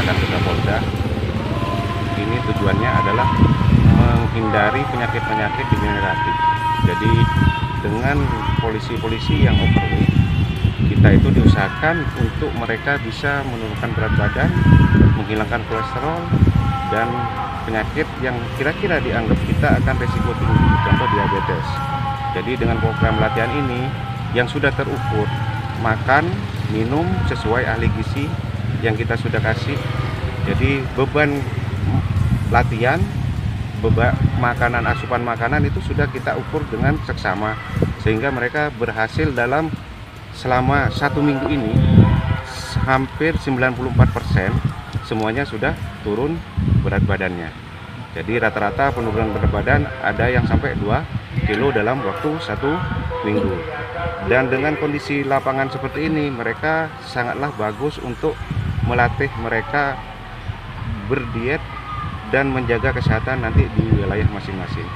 laksanakan tugas Polda ini tujuannya adalah menghindari penyakit-penyakit degeneratif. Jadi dengan polisi-polisi yang overweight, kita itu diusahakan untuk mereka bisa menurunkan berat badan, menghilangkan kolesterol, dan penyakit yang kira-kira dianggap kita akan resiko tinggi, contoh diabetes. Jadi dengan program latihan ini yang sudah terukur, makan, minum sesuai ahli gizi yang kita sudah kasih. Jadi beban latihan, beban makanan, asupan makanan itu sudah kita ukur dengan seksama, sehingga mereka berhasil selama 1 minggu ini hampir 94% semuanya sudah turun berat badannya. Jadi rata-rata penurunan berat badan ada yang sampai 2 kilo dalam waktu 1 minggu. Dan dengan kondisi lapangan seperti ini, mereka sangatlah bagus untuk melatih mereka berdiet dan menjaga kesehatan nanti di wilayah masing-masing.